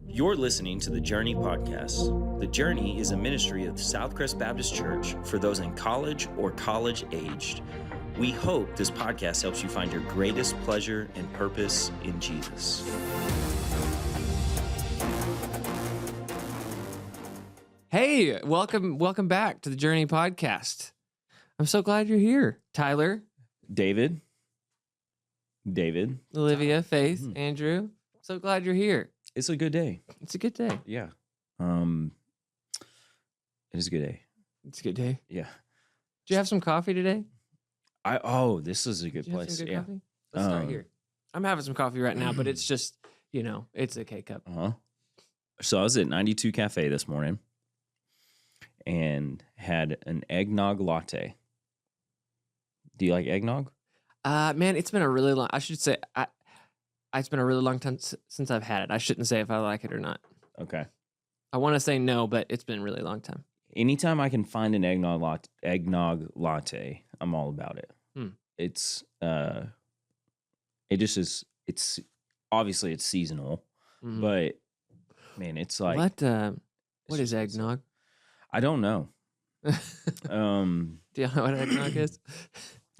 You're listening to the Journey podcast. The Journey is a ministry of Southcrest Baptist Church for those in college or college aged. We hope this podcast helps you find your greatest pleasure and purpose in Jesus. Hey, welcome back to the Journey podcast. I'm so glad you're here, Tyler, David, Olivia, Faith, Andrew. So glad you're here. it's a good day. It's a good day. Yeah. It is a good day. It's a good day. Yeah. Did you have some coffee today? This is a good Did you have place. some good Yeah. coffee? Let's start here. I'm having some coffee right now, but it's just, it's a K-cup. So I was at 92 Cafe this morning and had an eggnog latte. Do you like eggnog? Man, it's been a really long, it's been a really long time since I've had it. I shouldn't say if I like it or not. Okay. I want to say no, but it's been a really long time. Anytime I can find an eggnog latte, I'm all about it. It's it just is. It's obviously it's seasonal, but man, it's like what is eggnog? I don't know. Do you know what eggnog is?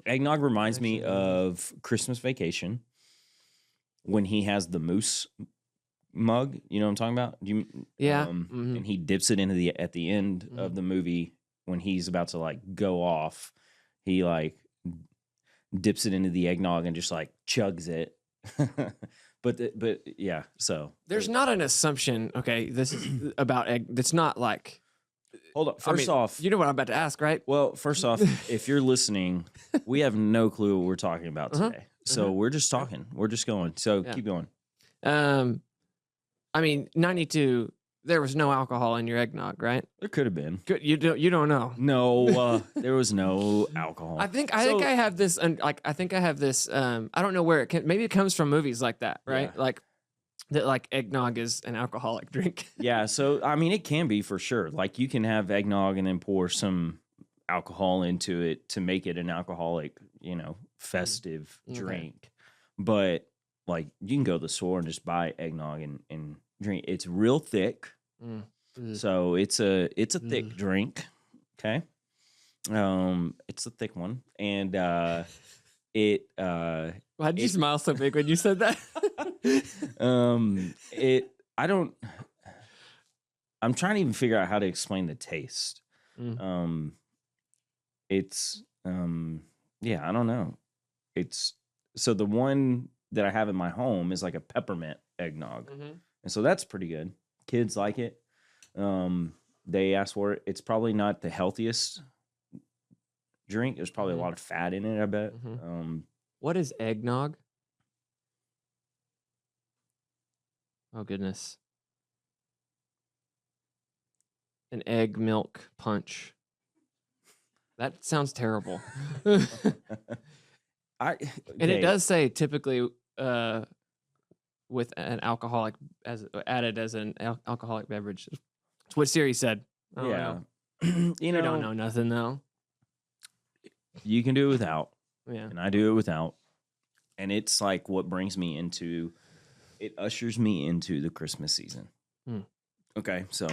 Eggnog reminds me of Christmas Vacation when he has the moose mug. You know what I'm talking about? Yeah. And he dips it into at the end of the movie when he's about to like go off. He like dips it into the eggnog and just like chugs it. but yeah. So there's not an assumption. Okay, this is about egg. It's not like. Hold on. First off, you know what I'm about to ask, right? Well, first off, if you're listening, we have no clue what we're talking about today. So we're just talking. We're just going. So keep going. 92. There was no alcohol in your eggnog, right? There could have been. You don't know. No, there was no alcohol. I think I have this, and I think I have this. I don't know where it can. Maybe it comes from movies like that, right? Yeah. Like that. Like eggnog is an alcoholic drink. Yeah. So it can be for sure. Like you can have eggnog and then pour some alcohol into it to make it an alcoholic, festive drink. But like you can go to the store and just buy eggnog and drink. It's real thick. So it's a thick drink. Okay. It's a thick one. And Why did you smile so big when you said that? I'm trying to even figure out how to explain the taste. I don't know. So the one that I have in my home is like a peppermint eggnog. And so that's pretty good. Kids like it. They ask for it. It's probably not the healthiest drink. There's probably a lot of fat in it, I bet. What is eggnog? Oh, goodness. An egg milk punch. That sounds terrible. And it does say typically with an alcoholic added as an alcoholic beverage. That's what Siri said. I don't know. You don't know nothing though. You can do it without. Yeah. And I do it without. And it's like what it ushers me into the Christmas season. Okay, so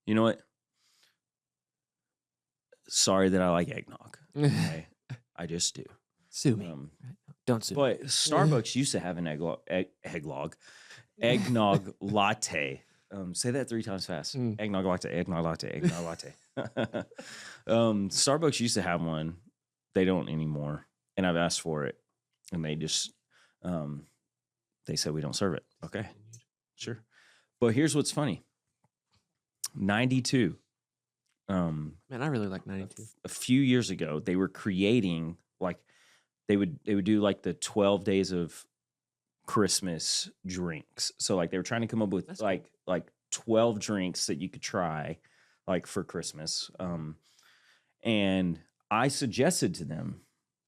you know what? Sorry that I like eggnog. Okay? I just do. Sue me. Don't sue me. But Starbucks used to have an eggnog latte. Say that 3 times fast. Eggnog latte, eggnog latte, eggnog latte. Starbucks used to have one. They don't anymore. And I've asked for it. And they just, they said we don't serve it. Okay, sure. But here's what's funny. 92. Man, I really like 92. A few years ago, they were creating like, they would do like the 12 days of Christmas drinks. So like they were trying to come up with like 12 drinks that you could try like for Christmas. And I suggested to them,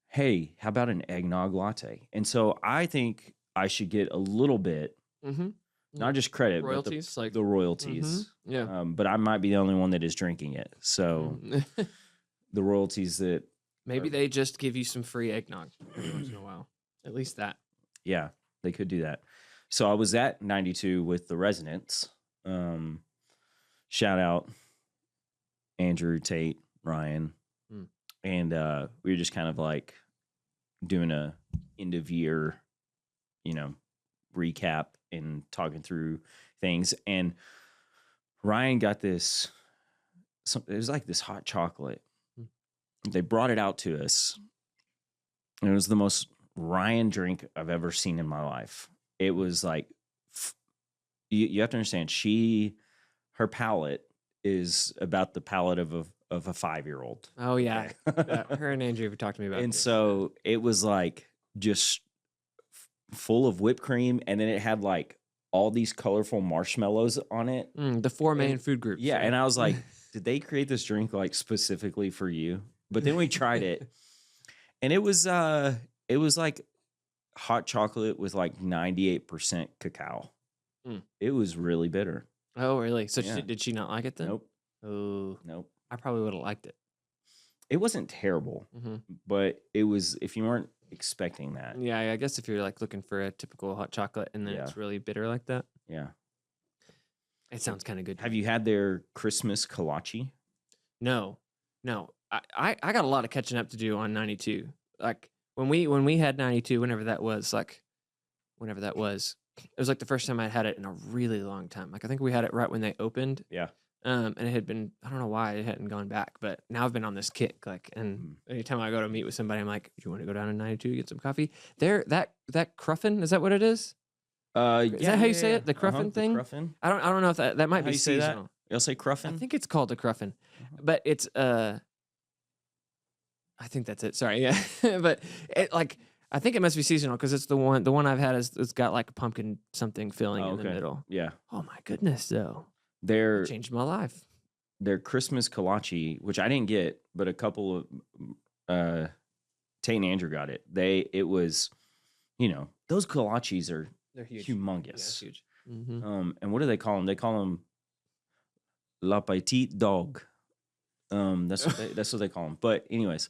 hey, how about an eggnog latte? And so I think I should get a little bit, not just credit, royalties, but the royalties. Yeah. But I might be the only one that is drinking it. So the royalties that maybe they just give you some free eggnog every once in a while. At least that. Yeah, they could do that. So I was at 92 with the residents. Shout out Andrew, Tate, Ryan. And we were just kind of like doing a end of year, recap and talking through things. And Ryan got this, it was like this hot chocolate. They brought it out to us. And it was the most Ryan drink I've ever seen in my life. It was like, you have to understand, her palate is about the palate of a 5-year-old. Oh yeah. Her and Andrew have talked to me about and this. So it was like just full of whipped cream, and then it had like all these colorful marshmallows on it. The 4 main food groups. Yeah, and I was like, did they create this drink like specifically for you? But then we tried it, and it was like hot chocolate with like 98% cacao. It was really bitter. Oh, really? So did she not like it then? Nope. Oh, nope. I probably would have liked it. It wasn't terrible, but it was, if you weren't expecting that. Yeah, I guess if you're like looking for a typical hot chocolate and then it's really bitter like that. Yeah. It sounds kind of good. Have you had their Christmas kolache? No. I got a lot of catching up to do on 92. Like when we had 92, whenever that was, it was like the first time I had it in a really long time. Like I think we had it right when they opened. Yeah. And it had been, I don't know why it hadn't gone back, but now I've been on this kick. Like, and anytime I go to meet with somebody, I'm like, "Do you want to go down to 92 get some coffee?" There, that Cruffin, is that what it is? Is that how you say it? The Cruffin thing? The Cruffin? I don't know if that might be seasonal. You'll say Cruffin? I think it's called the Cruffin, but it's I think that's it. Sorry, yeah, but it like. I think it must be seasonal because it's the one I've had it's got like a pumpkin something filling in the middle. Yeah. Oh my goodness, though. It changed my life. Their Christmas kolache, which I didn't get, but a couple of Tate and Andrew got it. It was, those kolaches they're huge. Humongous. Yeah, huge. And what do they call them? They call them La Petite Dog. That's what they call them. But anyways,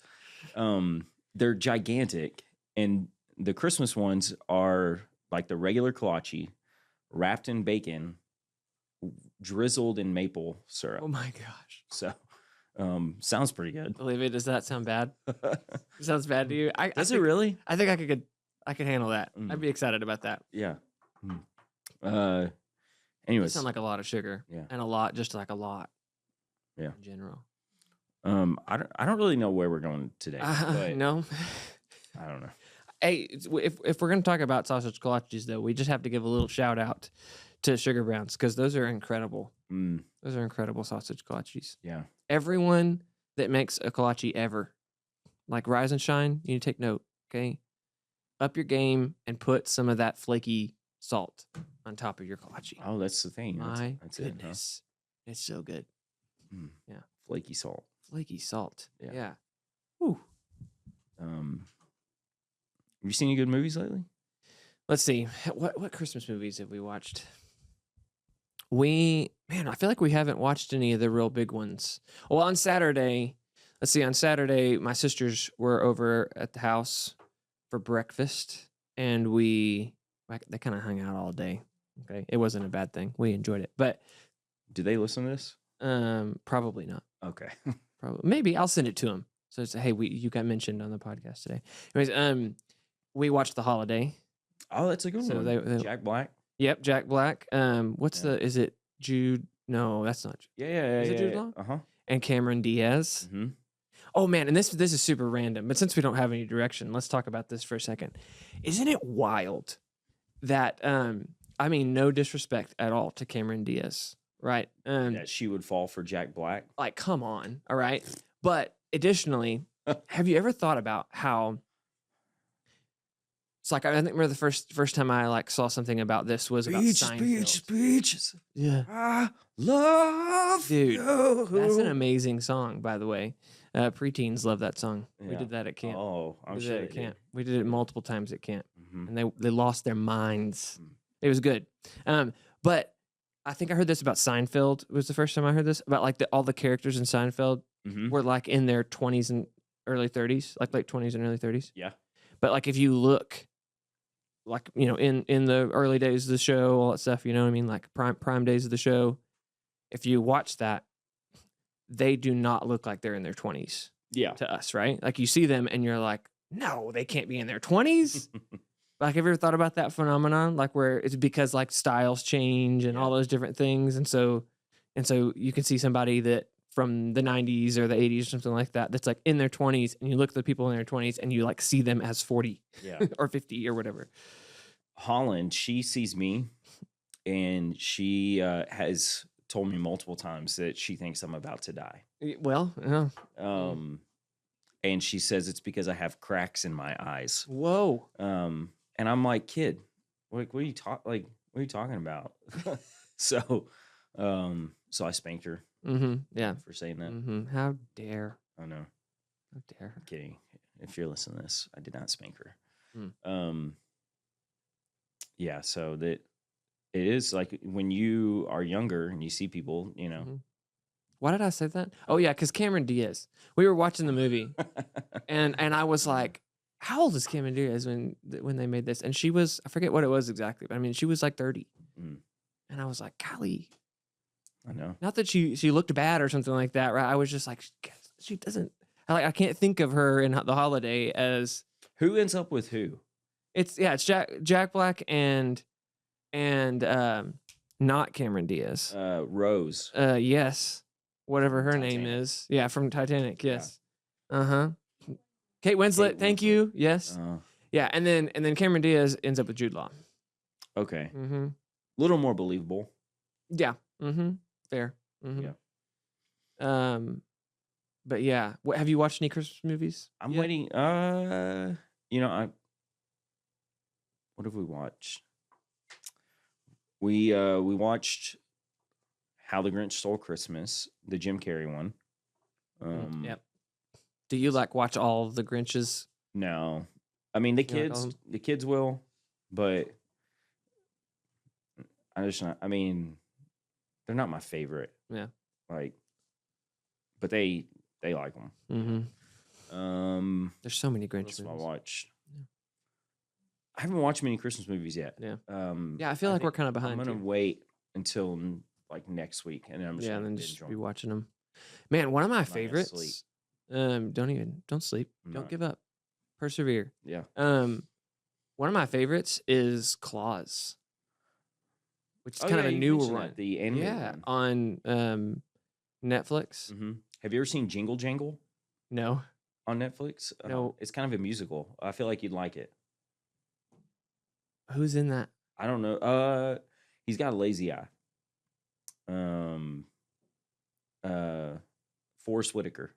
they're gigantic. And the Christmas ones are like the regular kolache, wrapped in bacon, drizzled in maple syrup. Oh my gosh! So, sounds pretty good. Believe it. Does that sound bad? It sounds bad to you? Does it really? I think I could handle that. I'd be excited about that. Yeah. Anyways, it sounds like a lot of sugar. Yeah. And a lot. Yeah. In general. I don't really know where we're going today. No. I don't know. Hey, if we're going to talk about sausage kolaches, though, we just have to give a little shout out to Sugar Browns because those are incredible. Those are incredible sausage kolaches. Yeah. Everyone that makes a kolache ever, like Rise and Shine, you need to take note, okay? Up your game and put some of that flaky salt on top of your kolache. Oh, that's the thing. My that's goodness. It, huh? It's so good. Yeah. Flaky salt. Flaky salt. Yeah. Whew. Have you seen any good movies lately? Let's see. What Christmas movies have we watched? I feel like we haven't watched any of the real big ones. Well, on Saturday, my sisters were over at the house for breakfast, and they kind of hung out all day. Okay, it wasn't a bad thing. We enjoyed it, but do they listen to this? Probably not. Okay, probably maybe I'll send it to them. So it's hey, you got mentioned on the podcast today. Anyways, we watched The Holiday. Oh, that's a good one. Jack Black. Yep, Jack Black. Is it Jude? No, that's not. Yeah. Is it Jude Law? And Cameron Diaz. Mm-hmm. Oh man, and this is super random, but since we don't have any direction, let's talk about this for a second. Isn't it wild that no disrespect at all to Cameron Diaz, right? That she would fall for Jack Black? Like, come on, all right? But additionally, have you ever thought about how it's like I think the first time I saw something about this was about Seinfeld. Speeches. Yeah. I love you. That's an amazing song, by the way. Preteens love that song. Yeah. We did that at camp. Oh, I'm sure they did. We did it multiple times at camp, and they lost their minds. It was good. But I think I heard this about Seinfeld. It was the first time I heard this about all the characters in Seinfeld were like in their 20s and early 30s, like late 20s and early 30s. Yeah. But if you look like, you know, in the early days of the show, all that stuff, you know what I mean? Like prime days of the show. If you watch that, they do not look like they're in their 20s Yeah. to us, right? Like you see them and you're like, no, they can't be in their 20s. Like, have you ever thought about that phenomenon? Like where it's because like styles change and all those different things. And so you can see somebody that from the 90s or the 80s or something like that, that's like in their 20s, and you look at the people in their 20s and you like see them as 40 or 50 or whatever. Holland, she sees me, and she has told me multiple times that she thinks I'm about to die. Well, and she says it's because I have cracks in my eyes. Whoa. And I'm like, kid, what are you talking about? So I spanked her. Yeah. For saying that. How dare? I know. How dare? I'm kidding. If you're listening to this, I did not spank her. Yeah. So that it is like when you are younger and you see people, you know. Why did I say that? Oh yeah, because Cameron Diaz. We were watching the movie, and I was like, "How old is Cameron Diaz when they made this?" And she was, I forget what it was exactly, but I mean, she was like 30, and I was like, "Golly." I know. Not that she looked bad or something like that, right? I was just like, she doesn't. I can't think of her in The Holiday as who ends up with who. It's Jack Black and not Cameron Diaz. Rose. Yes. Whatever her Titanic. name is. Yeah, from Titanic. Yes. Yeah. Kate Winslet. Thank you. Yes. Yeah, and then Cameron Diaz ends up with Jude Law. Okay. Little more believable. Yeah. Fair. Yeah. But yeah, have you watched any Christmas movies? I'm waiting. You know, what have we watched? We watched How the Grinch Stole Christmas, the Jim Carrey one. Yep. Do you like watch all the Grinches? No, I mean the kids will, but I just not. I mean, they're not my favorite. Yeah. Like, but they like them. There's so many Grinch movies. I watched. I haven't watched many Christmas movies yet. Yeah. I feel like we're kind of behind. I'm gonna wait until like next week, and then I'm just then just be watching them. Man, one of my favorites. Don't sleep. Don't give up. Persevere. Yeah. One of my favorites is Claus, which is kind of a newer one. The animated one. On Netflix. Have you ever seen Jingle Jangle? No. On Netflix? No. It's kind of a musical. I feel like you'd like it. Who's in that? I don't know. He's got a lazy eye. Forrest Whitaker.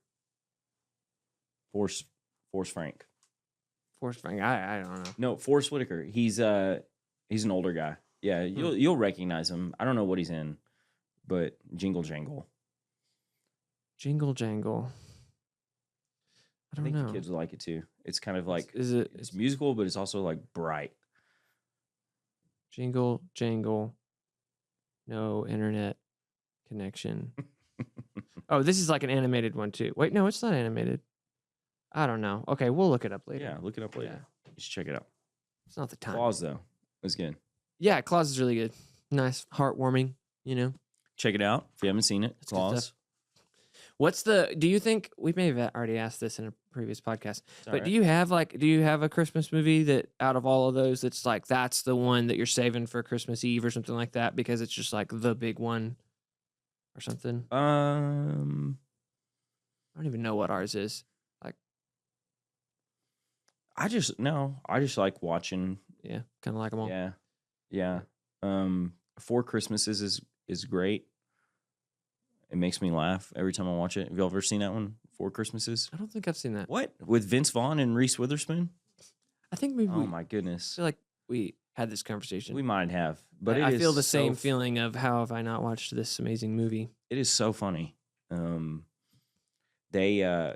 Forrest Frank. Forrest Frank. I don't know. No, Forrest Whitaker. He's an older guy. Yeah, you'll recognize him. I don't know what he's in, but Jingle Jangle. Jingle Jangle. I think the kids will like it too. It's kind of like it's musical, but it's also like bright. Jingle Jangle. No internet connection. Oh, this is like an animated one too. Wait, no, it's not animated. I don't know. Okay, we'll look it up later. Yeah, look it up later. Yeah. You should check it out. It's not the time. Claus though, it's good. Yeah, Claus is really good. Nice, heartwarming. You know. Check it out if you haven't seen it. That's Claus. Do you think we may have already asked this in a previous podcast, but right. do you have a Christmas movie that out of all of those that's like that's the one that you're saving for Christmas Eve or something like that because it's just like the big one or something? I don't even know what ours is. Like I just like watching. Yeah, kind of like them all. Yeah. Four Christmases is great. It makes me laugh every time I watch it. Have you ever seen that one? Four Christmases? I don't think I've seen that. What? With Vince Vaughn and Reese Witherspoon? I think maybe. Oh my goodness! I feel like we had this conversation. We might have, but I feel the same feeling of how have I not watched this amazing movie? It is so funny. They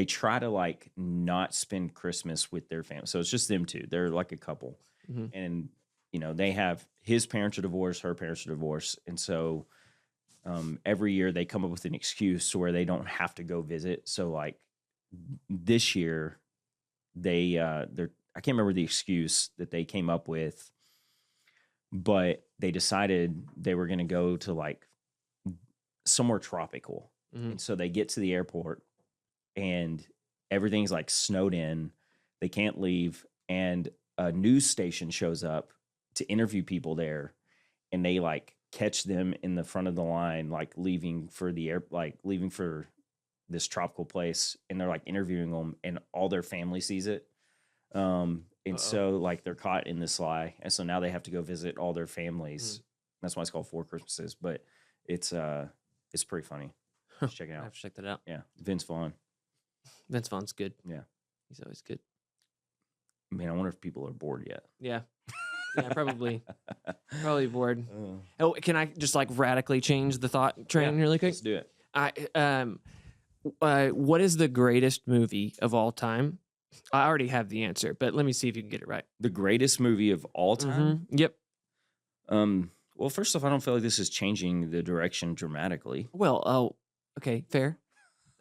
try to like not spend Christmas with their family, so it's just them two. They're like a couple, and they have his parents are divorced, her parents are divorced, and so every year they come up with an excuse to where they don't have to go visit. So like this year, they're I can't remember the excuse that they came up with, but they decided they were going to go to like somewhere tropical. Mhm. And so they get to the airport and everything's like snowed in. They can't leave. And a news station shows up to interview people there. And they like catch them in the front of the line, like leaving for this tropical place. And they're like interviewing them and all their family sees it. And so like they're caught in this lie. And so now they have to go visit all their families. That's why it's called Four Christmases, but it's pretty funny. Just check it I out. have to check that out. Yeah. Vince Vaughn. Vince Vaughn's good. Yeah. He's always good. Man, I wonder if people are bored yet. Yeah. Yeah, probably. Probably bored. Oh, can I just like radically change the thought train really quick? Let's do it. What is the greatest movie of all time? I already have the answer, but let me see if you can get it right. The greatest movie of all time? Yep. Well, first off, I don't feel like this is changing the direction dramatically. Well, okay, fair.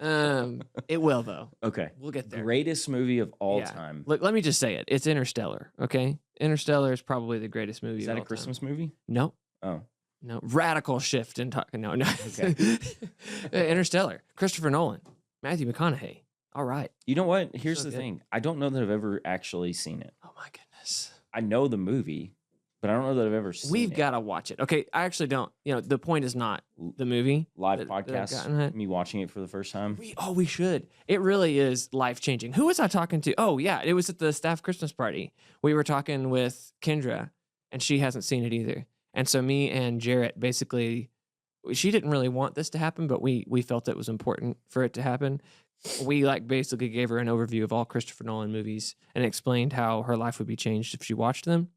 It will though. Okay. We'll get there. Greatest movie of all time. Look, let me just say it. It's Interstellar, okay? Interstellar is probably the greatest movie Is of that all a Christmas time. movie? No. Oh. No. Radical shift in talking. No. Okay. Interstellar. Christopher Nolan. Matthew McConaughey. All right. You know what? Here's So the good. thing. I don't know that I've ever actually seen it. Oh my goodness. I know the movie, but I don't know that I've ever seen We've it. got to watch it. Okay, I actually don't. The point is not the movie. Live that I've podcast, gotten at. me watching it for the first time. We should. It really is life-changing. Who was I talking to? Oh, yeah, it was at the staff Christmas party. We were talking with Kendra, and she hasn't seen it either. And so me and Jarrett basically, she didn't really want this to happen, but we felt it was important for it to happen. We like basically gave her an overview of all Christopher Nolan movies and explained how her life would be changed if she watched them.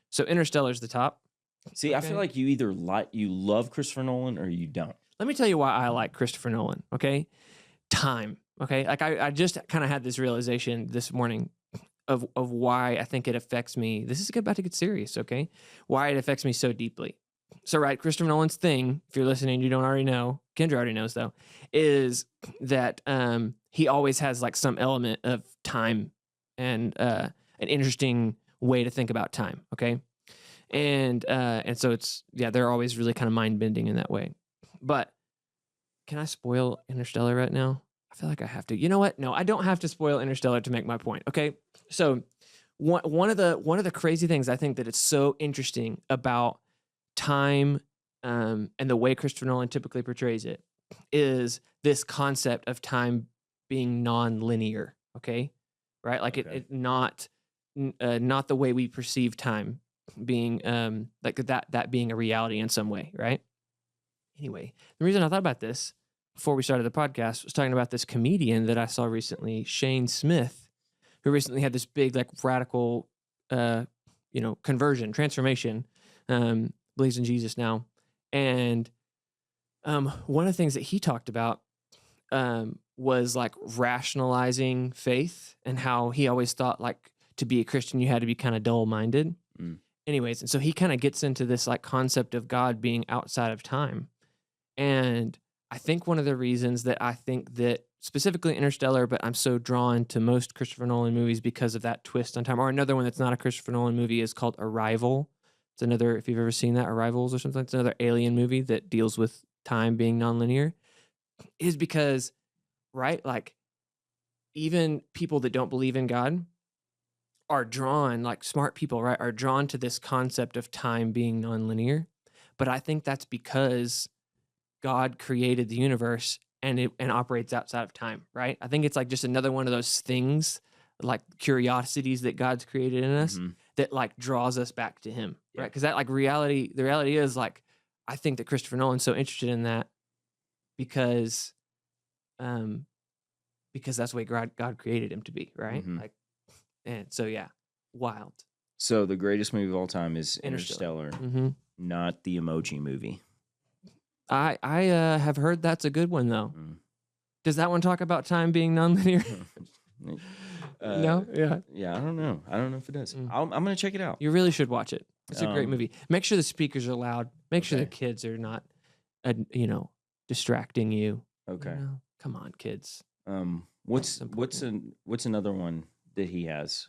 So Interstellar's the top. See, I feel like you either you love Christopher Nolan or you don't. Let me tell you why I like Christopher Nolan, okay? Time, okay? Like I just kind of had this realization this morning of why I think it affects me. This is about to get serious, okay? Why it affects me so deeply. So, right, Christopher Nolan's thing, if you're listening, you don't already know, Kendra already knows though, is that he always has like some element of time and an interesting way to think about time, okay? And so they're always really kind of mind bending in that way. But can I spoil Interstellar right now? I feel like I have to. You know what? No, I don't have to spoil Interstellar to make my point. Okay, so one of the crazy things I think that it's so interesting about time and the way Christopher Nolan typically portrays it is this concept of time being non-linear. Okay, right? Like Okay. it not the way we perceive time being like that being a reality in some way, right? Anyway, the reason I thought about this before we started the podcast was talking about this comedian that I saw recently, Shane Smith, who recently had this big like radical conversion, transformation, believes in Jesus now. And one of the things that he talked about was like rationalizing faith and how he always thought like to be a Christian you had to be kind of dull-minded. Anyways, and so he kind of gets into this like concept of God being outside of time. And I think one of the reasons that I think that specifically Interstellar, but I'm so drawn to most Christopher Nolan movies because of that twist on time, or another one that's not a Christopher Nolan movie is called Arrival. It's another, if you've ever seen that, Arrivals or something, it's another alien movie that deals with time being nonlinear, is because, right, like even people that don't believe in God are drawn, like smart people, right, are drawn to this concept of time being nonlinear. But I think that's because God created the universe and operates outside of time, right? I think it's like just another one of those things, like curiosities that God's created in us that like draws us back to Him, right? Because that like the reality is like, I think that Christopher Nolan's so interested in that because that's the way God created him to be, right? Like, and so yeah, wild. So the greatest movie of all time is Interstellar, not the Emoji Movie. I have heard that's a good one though. Does that one talk about time being nonlinear? No, yeah. I don't know. I don't know if it does. I'm gonna check it out. You really should watch it. It's a great movie. Make sure the speakers are loud. Make sure the kids are not, distracting you. Okay. Come on, kids. What's another one that he has?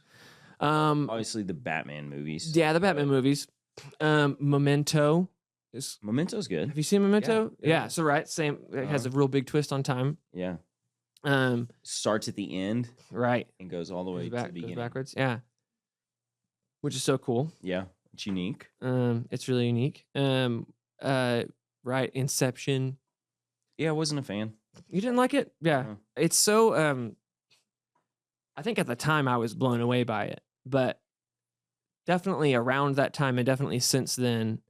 Obviously, the Batman movies. Yeah, the Batman movies. Memento is. Memento's good. Have you seen Memento? Yeah. So right, same. It has a real big twist on time. Yeah. Um, Starts at the end right. and goes all the way to the beginning. Goes backwards. Yeah. Which is so cool. Yeah, it's unique. It's really unique. Right. Inception. Yeah, I wasn't a fan. You didn't like it? Yeah. No. It's so. I think at the time I was blown away by it, but definitely around that time and definitely since then,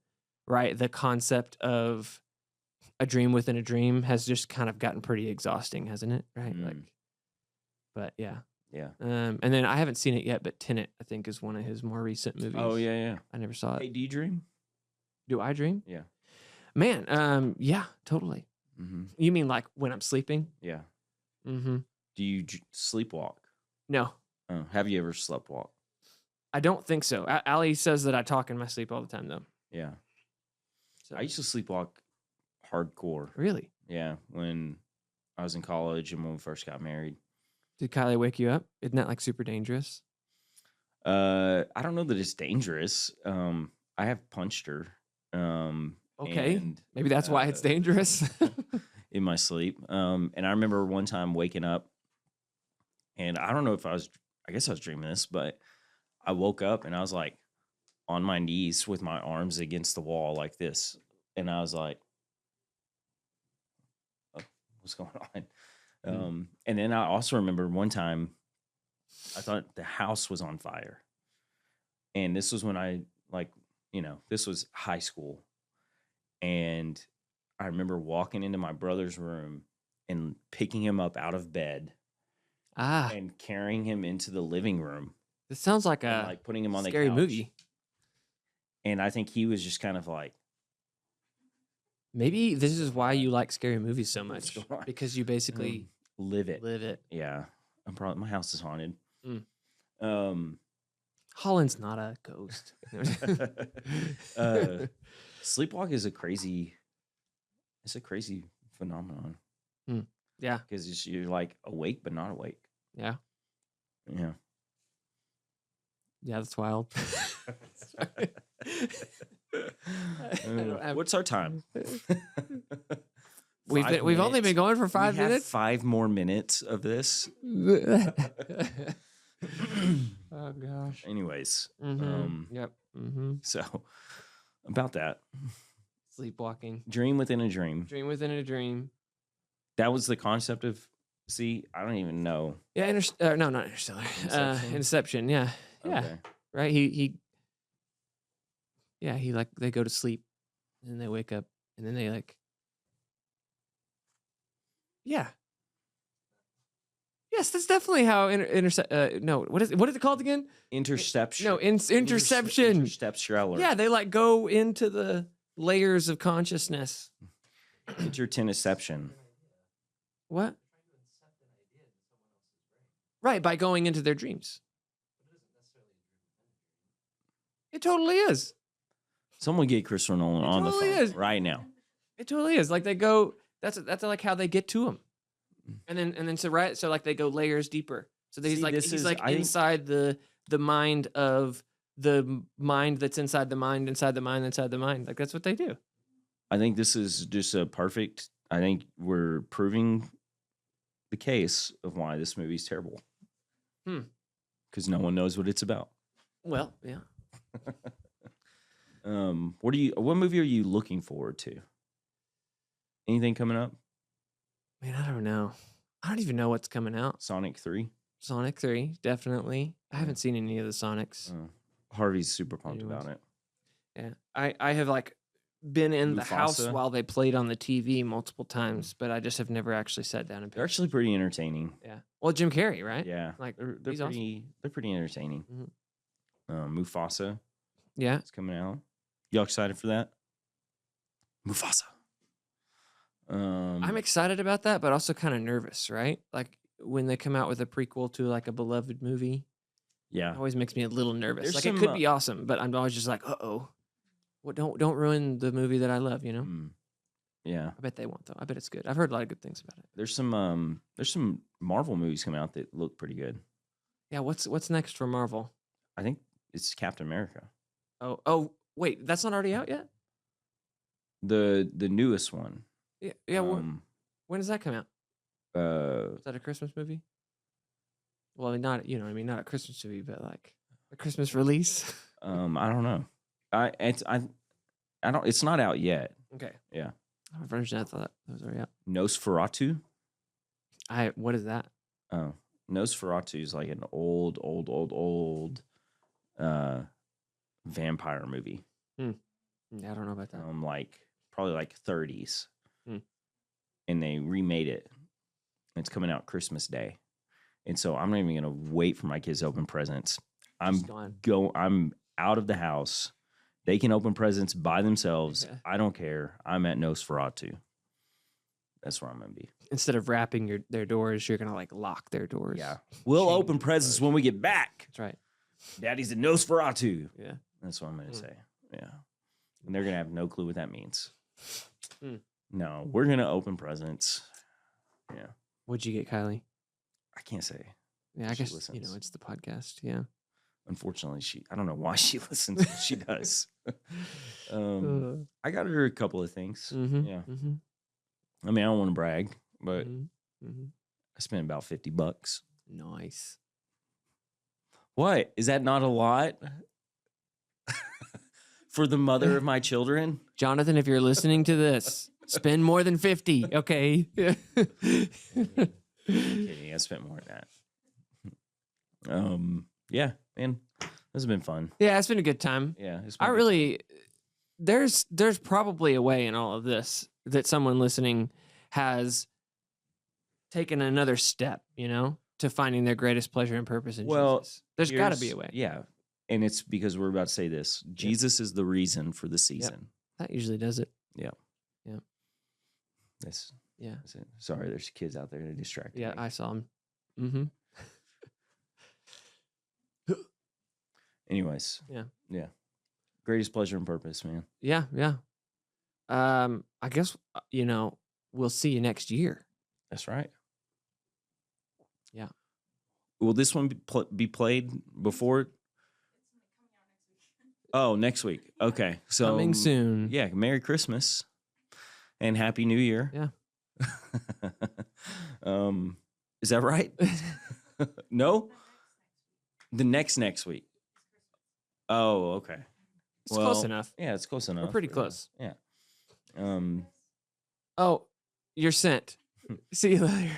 right? The concept of a dream within a dream has just kind of gotten pretty exhausting, hasn't it? Right. Like, but yeah. Yeah. And then I haven't seen it yet, but Tenet, I think, is one of his more recent movies. Oh, yeah. I never saw it. Hey, do you dream? Do I dream? Yeah. Man, yeah, totally. Mm-hmm. You mean like when I'm sleeping? Yeah. Mm-hmm. Do you sleepwalk? No. Oh, have you ever sleptwalk? I don't think so. Allie says that I talk in my sleep all the time, though. Yeah. So. I used to sleepwalk hardcore. Really? Yeah, when I was in college and when we first got married. Did Kylie wake you up? Isn't that like super dangerous? I don't know that it's dangerous. I have punched her. Okay. And, maybe that's why it's dangerous. in my sleep. And I remember one time waking up, and I don't know if I guess I was dreaming this, but I woke up and I was like on my knees with my arms against the wall like this. And I was like, oh, what's going on? And then I also remember one time I thought the house was on fire. And this was when this was high school. And I remember walking into my brother's room and picking him up out of bed and carrying him into the living room. This sounds like putting him on scary the couch. Movie. And I think he was just kind of like, maybe this is why you like scary movies so much, because you basically live it. Live it. Yeah, my house is haunted. Holland's not a ghost. Sleepwalk is a crazy phenomenon. Yeah, because you're like awake but not awake. Yeah. That's wild. What's our time? We've only been going for 5 minutes. 5 more minutes of this. Oh gosh. Anyways, yep. So about that, sleepwalking, dream within a dream. Dream within a dream. That was the concept of. See, I don't even know. Yeah, no, not Interstellar. Inception. Yeah, yeah. Okay. Right. He like they go to sleep, and then they wake up, and then they like. Yeah. Yes, that's definitely how no, what is it called again? Interception. No, interception. Interstellar. Yeah, they like go into the layers of consciousness. Intertenniception. What? Right, by going into their dreams. It totally is. Someone get Christopher Nolan on the phone right now. It totally is. Like they go. That's like how they get to him. And then so like they go layers deeper. So he's inside the mind of the mind that's inside the mind inside the mind inside the mind. Like that's what they do. I think this is just I think we're proving the case of why this movie's terrible. Because no one knows what it's about. Well, yeah. What movie are you looking forward to? Anything coming up? Man, I don't know. I don't even know what's coming out. Sonic 3? Sonic 3, definitely. I haven't seen any of the Sonics. Harvey's super pumped about it. Yeah. I have like been in the house while they played on the TV multiple times, but I just have never actually sat down and They're actually pretty entertaining. Yeah. Well, Jim Carrey, right? Yeah. Like they're pretty entertaining. Mufasa. Yeah. It's coming out. Y'all excited for that? Mufasa. I'm excited about that, but also kind of nervous, right? Like when they come out with a prequel to like a beloved movie. Yeah. It always makes me a little nervous. It could be awesome, but I'm always just like, uh-oh. What don't ruin the movie that I love, you know? Yeah. I bet they won't though. I bet it's good. I've heard a lot of good things about it. There's some Marvel movies coming out that look pretty good. Yeah, what's next for Marvel? I think it's Captain America. Oh, wait, that's not already out yet? The newest one. Yeah, yeah. When does that come out? Is that a Christmas movie? Well, I mean, not not a Christmas movie, but like a Christmas release. I don't know. I don't. It's not out yet. Okay. Yeah. For some reason, I thought that was already out. Nosferatu. What is that? Oh, Nosferatu is like an old vampire movie. Yeah, I don't know about that. Like probably like 30s, Hmm. and they remade it. It's coming out Christmas Day, and so I'm not even gonna wait for my kids to open presents. I'm out of the house. They can open presents by themselves. Yeah. I don't care. I'm at Nosferatu. That's where I'm gonna be. Instead of wrapping their doors, you're gonna like lock their doors. Yeah, we'll Chain open presents when we get back. That's right. Daddy's at Nosferatu. Yeah. That's what I'm gonna say. Yeah, and they're gonna have no clue what that means. No, we're gonna open presents. Yeah. What'd you get, Kylie? I can't say. Yeah, I She guess listens. it's the podcast. Yeah. Unfortunately, I don't know why she listens, but she does. I got her a couple of things. Mm-hmm, Yeah. mm-hmm, I mean, I don't want to brag, but mm-hmm. I spent about $50. Nice. What? Is that not a lot? For the mother of my children? Jonathan, if you're listening to this, spend more than 50, okay? I'm kidding. I spent more than that. Yeah, man. This has been fun. Yeah, it's been a good time. Yeah. It's I been really there's probably a way in all of this that someone listening has taken another step, to finding their greatest pleasure and purpose in Jesus. There's got to be a way. Yeah. And it's because we're about to say this. Jesus is the reason for the season. That usually does it. Yeah. Yeah. That's Yeah. it. Sorry, there's kids out there to distract Yeah, me. I saw them. Mm-hmm. Anyways. Yeah. Yeah. Greatest pleasure and purpose, man. Yeah, yeah. I guess we'll see you next year. That's right. Yeah. Will this one be played before? Oh, next week. Okay. So Coming soon. Yeah. Merry Christmas and Happy New Year. Yeah. Is that right? No? The next week. Oh, okay. It's close enough. Yeah, it's close enough. We're pretty close. Yeah. Oh, you're sent. See you later.